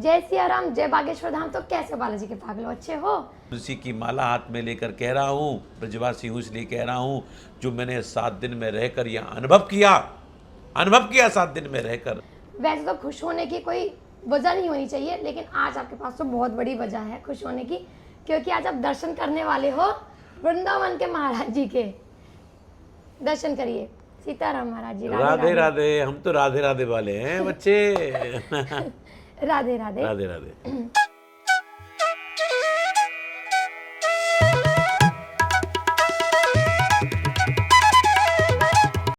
जय सिया राम, जय बागेश्वर धाम। तो कैसे बालाजी के पागल अच्छे हो? तुलसी की माला हाथ में लेकर कह रहा हूँ, ब्रजवासी हूँ इसलिए कह रहा हूँ, जो मैंने 7 दिन में रहकर यह अनुभव किया 7 दिन में रहकर। वैसे तो खुश होने की कोई वजह नहीं होनी चाहिए, लेकिन आज आपके पास तो बहुत बड़ी वजह है खुश होने की, क्योंकि आज आप दर्शन करने वाले हो वृंदावन के महाराज जी के। दर्शन करिए। सीताराम महाराज जी। राधे राधे। हम तो राधे राधे वाले हैं बच्चे। राधे राधे। राधे राधे।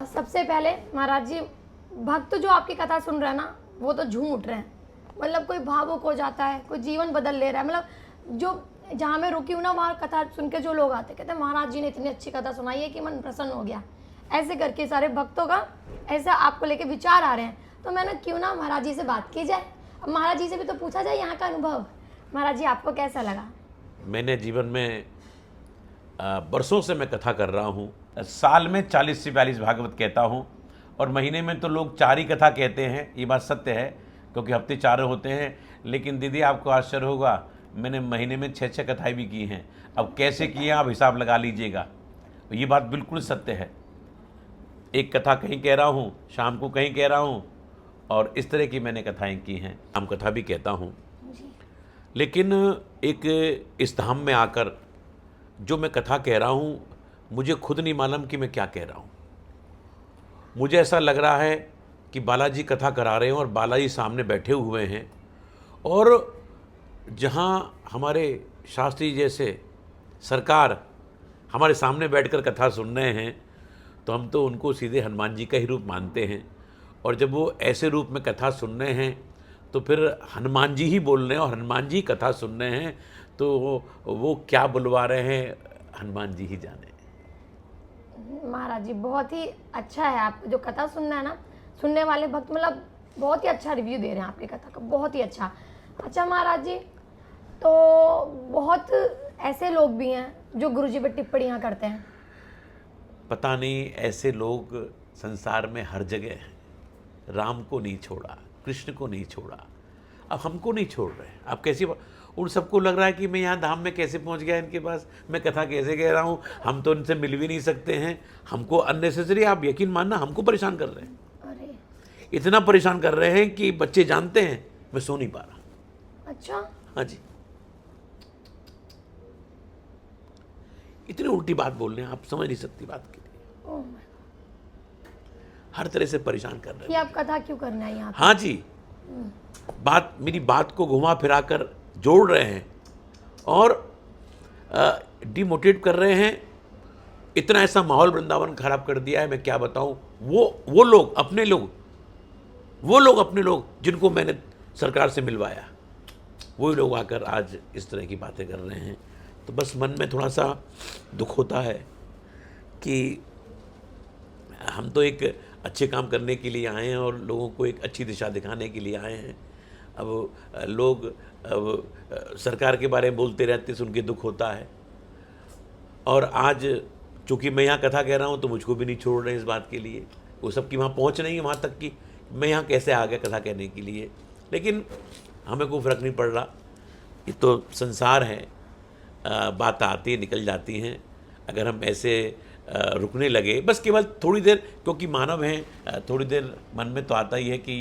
सबसे पहले महाराज जी, भक्त जो आपकी कथा सुन रहे हैं ना, वो तो झूम उठ रहे हैं। मतलब कोई भावुक हो जाता है, कोई जीवन बदल ले रहा है। मतलब जो जहाँ मैं रुकी हूँ ना, वहाँ कथा सुन के जो लोग आते कहते हैं महाराज जी ने इतनी अच्छी कथा सुनाई है कि मन प्रसन्न हो गया। ऐसे करके सारे भक्तों का ऐसा आपको लेके विचार आ रहे हैं। तो मैंने क्यों ना महाराज जी से बात की जाए। अब महाराज जी से भी तो पूछा जाए यहाँ का अनुभव। महाराज जी, आपको कैसा लगा? मैंने जीवन में बरसों से मैं कथा कर रहा हूँ। साल में 40 से 42 भागवत कहता हूँ, और महीने में तो लोग 4 ही कथा कहते हैं। ये बात सत्य है, क्योंकि हफ्ते 4 होते हैं। लेकिन दीदी, आपको आश्चर्य होगा, मैंने महीने में 6-6 कथाएँ भी की हैं। अब कैसे किए आप हिसाब लगा लीजिएगा। ये बात बिल्कुल सत्य है। एक कथा कहीं कह रहा हूँ, शाम को कहीं कह रहा हूँ, और इस तरह की मैंने कथाएँ की हैं। हम कथा भी कहता हूँ, लेकिन एक इस धाम में आकर जो मैं कथा कह रहा हूँ, मुझे खुद नहीं मालूम कि मैं क्या कह रहा हूँ। मुझे ऐसा लग रहा है कि बालाजी कथा करा रहे हैं और बालाजी सामने बैठे हुए हैं, और जहाँ हमारे शास्त्री जैसे सरकार हमारे सामने बैठकर कथा सुन रहे हैं, तो हम तो उनको सीधे हनुमान जी का ही रूप मानते हैं। और जब वो ऐसे रूप में कथा सुन रहे हैं, तो फिर हनुमान जी ही बोल रहे हैं और हनुमान जी कथा सुन रहे हैं, तो वो क्या बुलवा रहे हैं, हनुमान जी ही जाने। महाराज जी, बहुत ही अच्छा है। आप जो कथा सुनना है ना, सुनने वाले भक्त मतलब बहुत ही अच्छा रिव्यू दे रहे हैं आपकी कथा का, बहुत ही अच्छा। अच्छा महाराज जी, तो बहुत ऐसे लोग भी हैं जो गुरुजी पर टिप्पणियाँ करते हैं। पता नहीं, ऐसे लोग संसार में हर जगह हैं। राम को नहीं छोड़ा, कृष्ण को नहीं छोड़ा, अब हमको नहीं छोड़ रहे हैं। अब कैसी उन सबको लग रहा है कि मैं यहाँ धाम में कैसे पहुँच गया इनके पास, मैं कथा कैसे कह रहा हूँ, हम तो इनसे मिल भी नहीं सकते हैं। हमको अननेसेसरी, आप यकीन मानना, हमको परेशान कर रहे हैं। अरे, इतना परेशान कर रहे हैं कि बच्चे जानते हैं मैं सो नहीं पा रहा। अच्छा। हाँ जी, इतनी उल्टी बात बोल रहे हैं, आप समझ नहीं सकती बात के लिए। ओह, हर तरह से परेशान कर रहे कि हैं। आप कथा क्यों करना है यहाँ पे? हाँ जी, मेरी बात को घुमा फिरा कर जोड़ रहे हैं और डिमोटिवेट कर रहे हैं। इतना ऐसा माहौल वृंदावन खराब कर दिया है, मैं क्या बताऊं। वो लोग अपने लोग जिनको मैंने सरकार से मिलवाया, वही लोग आकर आज इस तरह की बातें कर रहे हैं। तो बस मन में थोड़ा सा दुख होता है कि हम तो एक अच्छे काम करने के लिए आए हैं और लोगों को एक अच्छी दिशा दिखाने के लिए आए हैं। अब लोग सरकार के बारे में बोलते रहते, सुन के दुख होता है। और आज चूँकि मैं यहाँ कथा कह रहा हूँ, तो मुझको भी नहीं छोड़ रहे हैं इस बात के लिए। वो सब की वहाँ पहुँच नहीं है, वहाँ तक कि मैं यहाँ कैसे आ गया कथा कहने के लिए। लेकिन हमें कोई फ़र्क नहीं पड़ रहा, ये तो संसार है, बात आती है निकल जाती हैं। अगर हम ऐसे रुकने लगे बस केवल थोड़ी देर, क्योंकि मानव हैं, थोड़ी देर मन में तो आता ही है कि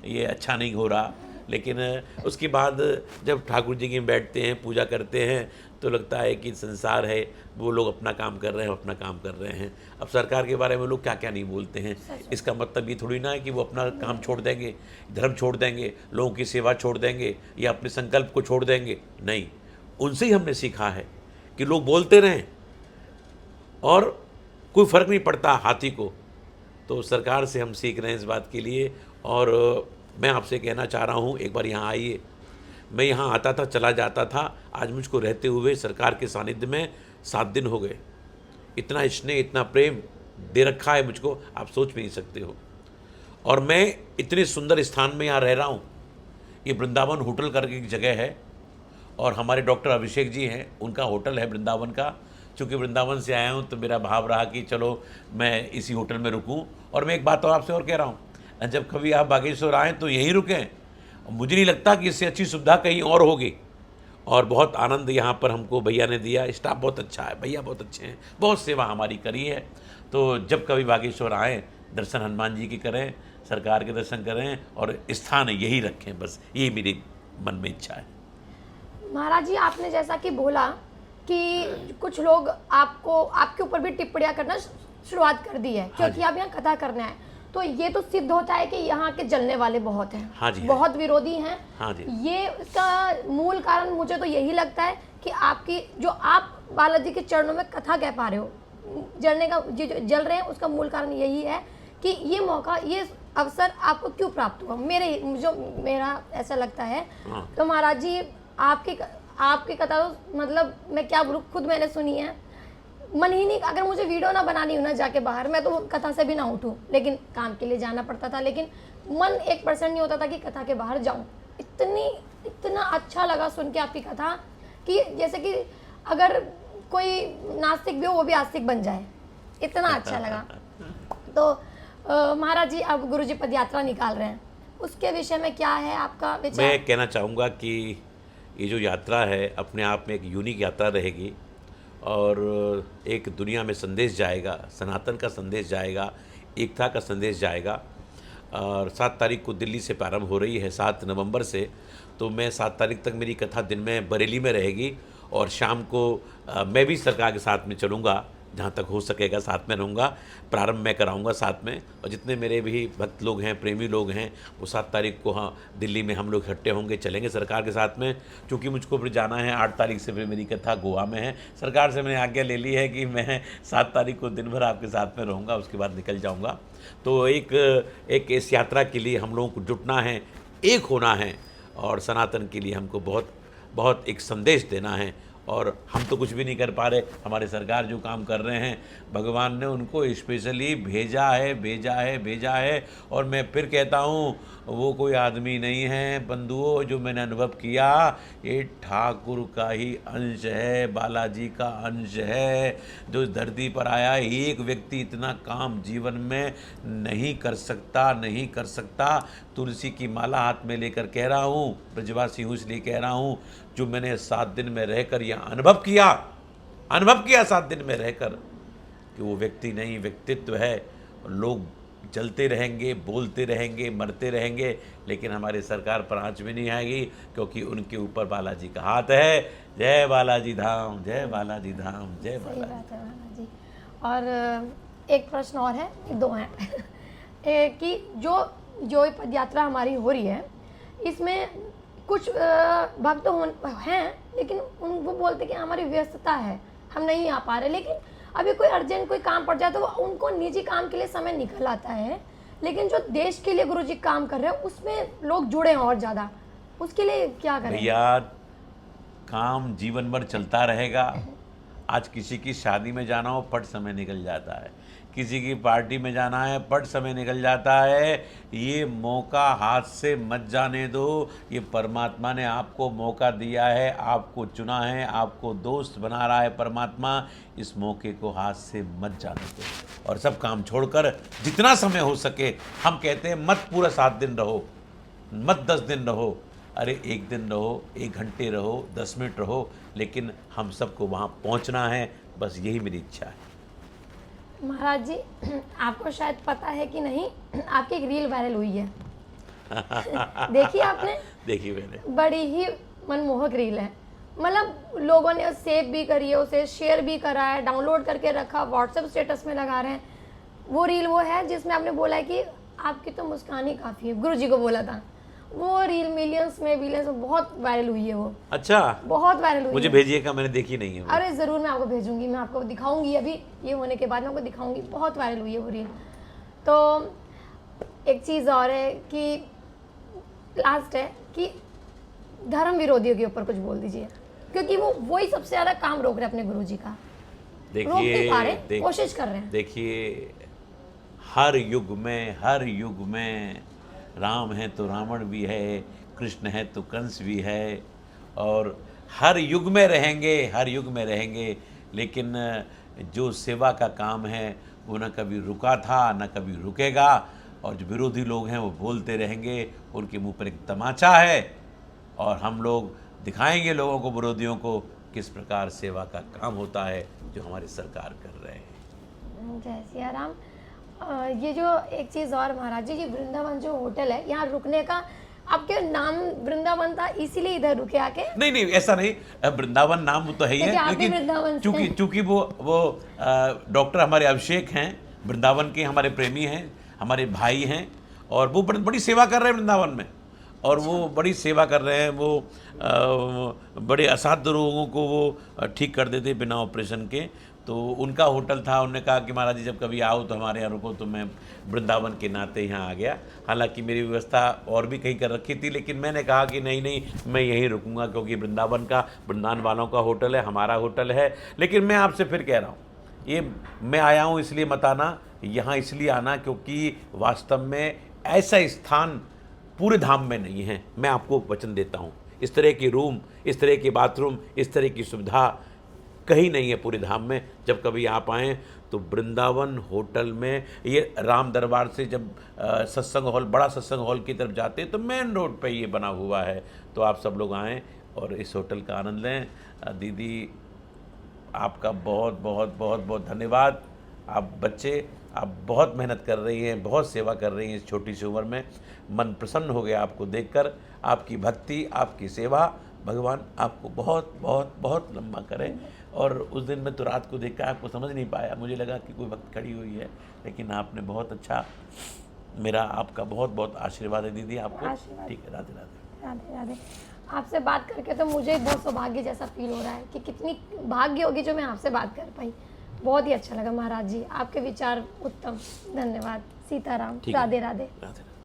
ये अच्छा नहीं हो रहा। लेकिन उसके बाद जब ठाकुर जी के बैठते हैं, पूजा करते हैं, तो लगता है कि संसार है, वो लोग अपना काम कर रहे हैं, अपना काम कर रहे हैं। अब सरकार के बारे में लोग क्या क्या नहीं बोलते हैं, इसका मतलब ये थोड़ी ना है कि वो अपना काम छोड़ देंगे, धर्म छोड़ देंगे, लोगों की सेवा छोड़ देंगे या अपने संकल्प को छोड़ देंगे। नहीं, उनसे ही हमने सीखा है कि लोग बोलते रहें और कोई फ़र्क नहीं पड़ता हाथी को। तो सरकार से हम सीख रहे हैं इस बात के लिए। और मैं आपसे कहना चाह रहा हूँ, एक बार यहाँ आइए। मैं यहाँ आता था, चला जाता था, आज मुझको रहते हुए सरकार के सानिध्य में 7 दिन हो गए। इतना स्नेह, इतना प्रेम दे रखा है मुझको, आप सोच भी नहीं सकते हो। और मैं इतने सुंदर स्थान में यहाँ रह रहा हूँ। ये वृंदावन होटल करके एक जगह है, और हमारे डॉक्टर अभिषेक जी हैं, उनका होटल है वृंदावन का। चूँकि वृंदावन से आया हूँ तो मेरा भाव रहा कि चलो मैं इसी होटल में रुकूँ। और मैं एक बात तो आपसे और कह रहा हूँ, जब कभी आप बागेश्वर आएँ तो यहीं रुकें, मुझे नहीं लगता कि इससे अच्छी सुविधा कहीं और होगी। और बहुत आनंद यहाँ पर हमको भैया ने दिया, स्टाफ बहुत अच्छा है, भैया बहुत अच्छे हैं, बहुत सेवा हमारी करी है। तो जब कभी बागेश्वर आएँ, दर्शन हनुमान जी के करें, सरकार के दर्शन करें और स्थान यही रखें, बस यही मेरी मन में इच्छा है। महाराज जी, आपने जैसा कि बोला कि कुछ लोग आपको आपके ऊपर भी टिप्पणियां करना शुरुआत कर दी है क्योंकि आप यहाँ कथा करने आए, तो ये तो सिद्ध होता है कि यहाँ के जलने वाले बहुत हैं। हाँ जी, बहुत विरोधी हैं। हाँ जी। ये इसका मूल कारण मुझे तो यही लगता है कि आपकी जो आप बालाजी के चरणों में कथा कह पा रहे हो, जलने का जो जल रहे हैं, उसका मूल कारण यही है कि ये मौका, ये अवसर आपको क्यों प्राप्त हुआ। मेरा ऐसा लगता है। तो महाराज जी, आपकी कथा तो मतलब मैं क्या बोलूं, खुद मैंने सुनी है, मन ही नहीं, अगर मुझे वीडियो ना बनानी हो ना जाके बाहर, मैं तो कथा से भी ना उठूं, लेकिन काम के लिए जाना पड़ता था, लेकिन मन 1% नहीं होता था कि कथा के बाहर जाऊं। इतना अच्छा लगा सुन के आपकी कथा कि जैसे कि अगर कोई नास्तिक भी हो वो भी आस्तिक बन जाए, इतना अच्छा लगा। तो महाराज जी, अब गुरु जी पद यात्रा निकाल रहे हैं, उसके विषय में क्या है आपका विचार? मैं कहना चाहूँगा कि ये जो यात्रा है अपने आप में एक यूनिक यात्रा रहेगी और एक दुनिया में संदेश जाएगा, सनातन का संदेश जाएगा, एकता का संदेश जाएगा। और 7 तारीख को दिल्ली से प्रारंभ हो रही है, 7 नवंबर से। तो मैं 7 तारीख तक मेरी कथा दिन में बरेली में रहेगी और शाम को मैं भी सरकार के साथ में चलूँगा, जहाँ तक हो सकेगा साथ में रहूँगा। प्रारंभ मैं कराऊँगा साथ में, और जितने मेरे भी भक्त लोग हैं, प्रेमी लोग हैं, वो 7 तारीख को हाँ दिल्ली में हम लोग इकट्ठे होंगे, चलेंगे सरकार के साथ में। क्योंकि मुझको फिर जाना है, 8 तारीख से फिर मेरी कथा गोवा में है। सरकार से मैंने आज्ञा ले ली है कि मैं 7 तारीख को दिन भर आपके साथ में रहूँगा, उसके बाद निकल जाऊँगा। तो एक इस यात्रा के लिए हम लोगों को जुटना है, एक होना है और सनातन के लिए हमको बहुत बहुत एक संदेश देना है। और हम तो कुछ भी नहीं कर पा रहे, हमारे सरकार जो काम कर रहे हैं, भगवान ने उनको स्पेशली भेजा है। और मैं फिर कहता हूँ, वो कोई आदमी नहीं है बंधुओं, जो मैंने अनुभव किया, ये ठाकुर का ही अंश है, बालाजी का अंश है, जो धरती पर आया। एक व्यक्ति इतना काम जीवन में नहीं कर सकता। तुलसी की माला हाथ में लेकर कह रहा हूँ, ब्रजवासी हूँ इसलिए कह रहा हूँ, जो मैंने 7 दिन में रहकर यहाँ अनुभव किया 7 दिन में रहकर, कि वो व्यक्ति नहीं, व्यक्तित्व है। लोग जलते रहेंगे, बोलते रहेंगे, मरते रहेंगे, लेकिन हमारी सरकार पर आँच भी नहीं आएगी, क्योंकि उनके ऊपर बालाजी का हाथ है। जय बालाजी धाम, जय बालाजी धाम, जय सही बालाजी। बात है महाराज जी। और एक प्रश्न और है, 2 हैं कि जो ये पद यात्रा हमारी हो रही है, इसमें कुछ भक्त हैं, लेकिन वो बोलते कि हमारी व्यस्तता है, हम नहीं आ पा रहे। लेकिन अभी कोई अर्जेंट कोई काम पड़ जाए तो उनको निजी काम के लिए समय निकल आता है, लेकिन जो देश के लिए गुरुजी काम कर रहे हैं उसमें लोग जुड़े हैं और ज़्यादा, उसके लिए क्या करें? भैया, काम जीवन भर चलता रहेगा। आज किसी की शादी में जाना हो, पट समय निकल जाता है, किसी की पार्टी में जाना है, पट समय निकल जाता है। ये मौका हाथ से मत जाने दो। ये परमात्मा ने आपको मौका दिया है, आपको चुना है, आपको दोस्त बना रहा है परमात्मा। इस मौके को हाथ से मत जाने दो और सब काम छोड़कर जितना समय हो सके, हम कहते हैं मत पूरा 7 दिन रहो, मत 10 दिन रहो, अरे 1 दिन रहो, 1 घंटे रहो, 10 मिनट रहो, लेकिन हम सबको वहाँ पहुँचना है। बस यही मेरी इच्छा है। महाराज जी, आपको शायद पता है कि नहीं, आपकी एक रील वायरल हुई है। देखी आपने? देखी मैंने। बड़ी ही मनमोहक रील है। मतलब लोगों ने सेव भी करी है, उसे शेयर भी करा है, डाउनलोड करके रखा, व्हाट्सएप स्टेटस में लगा रहे हैं। वो रील वो है जिसमें आपने बोला है कि आपकी तो मुस्कान ही काफ़ी है, गुरुजी को बोला था। वो रील मिलियंस में बहुत वायरल हुई है। वो अच्छा, बहुत वायरल हुई मुझे है। भेजिएगा, मैंने देखी नहीं है वो। अरे ज़रूर, मैं आपको भेजूंगी, मैं आपको दिखाऊंगी, अभी ये होने के बाद मैं आपको दिखाऊंगी। बहुत वायरल हुई है वो रील। तो एक चीज़ और है कि लास्ट है कि धर्म विरोधियों के ऊपर कुछ बोल दीजिए, क्योंकि वो वही सबसे ज़्यादा काम रोक रहे हैं अपने गुरुजी का। रोक नहीं पा रहे, कोशिश कर रहे हैं। देखिए, हर युग में राम है तो रावण भी है, कृष्ण है तो कंस भी है, और हर युग में रहेंगे। लेकिन जो सेवा का काम है वो न कभी रुका था, न कभी रुकेगा। और जो विरोधी लोग हैं वो बोलते रहेंगे, उनके मुंह पर एक तमाचा है और हम लोग दिखाएंगे लोगों को, विरोधियों को, किस प्रकार सेवा का काम होता है जो हमारी सरकार कर रहे हैं। जय सिया राम। ये जो एक चीज़ और महाराज जी, ये वृंदावन जो होटल है, यहाँ रुकने का आपके नाम वृंदावन था इसीलिए इधर रुके आके? नहीं नहीं, ऐसा नहीं, वृंदावन नाम वो तो है ही क्योंकि है, आप भी वृंदावन से चूंकि चूंकि वो डॉक्टर हमारे अभिषेक हैं, वृंदावन के हमारे प्रेमी हैं, हमारे भाई हैं, और वो बड़ी सेवा कर रहे हैं वृंदावन में, और वो बड़ी सेवा कर रहे हैं। वो बड़े असाध्य रोगों को वो ठीक कर देते बिना ऑपरेशन के। तो उनका होटल था, उन्होंने कहा कि महाराज जी जब कभी आओ तो हमारे यहाँ रुको, तो मैं वृंदावन के नाते यहाँ आ गया। हालांकि मेरी व्यवस्था और भी कहीं कर रखी थी, लेकिन मैंने कहा कि नहीं नहीं, मैं यहीं रुकूंगा, क्योंकि वृंदावन वालों का होटल है, हमारा होटल है। लेकिन मैं आपसे फिर कह रहा हूँ, ये मैं आया हूँ इसलिए मत आना, यहाँ इसलिए आना क्योंकि वास्तव में ऐसा स्थान पूरे धाम में नहीं है। मैं आपको वचन देता हूँ, इस तरह की रूम, इस तरह की बाथरूम, इस तरह की सुविधा कहीं नहीं है पूरे धाम में। जब कभी आप आएँ तो वृंदावन होटल में, ये राम दरबार से जब सत्संग हॉल, बड़ा सत्संग हॉल की तरफ जाते हैं तो मेन रोड पे ये बना हुआ है। तो आप सब लोग आएँ और इस होटल का आनंद लें। दीदी आपका बहुत बहुत बहुत बहुत धन्यवाद। आप बच्चे, आप बहुत मेहनत कर रही हैं, बहुत सेवा कर रही हैं इस छोटी सी उम्र में। मन प्रसन्न हो गया आपको देखकर। आपकी भक्ति, आपकी सेवा, भगवान आपको बहुत बहुत बहुत लंबा करे। और उस दिन मैं तो रात को देखकर आपको समझ नहीं पाया, मुझे लगा कि कोई भक्त खड़ी हुई है, लेकिन आपने बहुत अच्छा, मेरा आपका बहुत बहुत आशीर्वाद है दीदी आपको। ठीक है, राधे राधे। राधे राधे। आपसे बात करके तो मुझे बहुत सौभाग्य जैसा फील हो रहा है कि कितनी भाग्य होगी जो मैं आपसे बात कर पाई। बहुत ही अच्छा लगा महाराज जी, आपके विचार उत्तम। धन्यवाद। सीताराम। राधे राधे। राधे।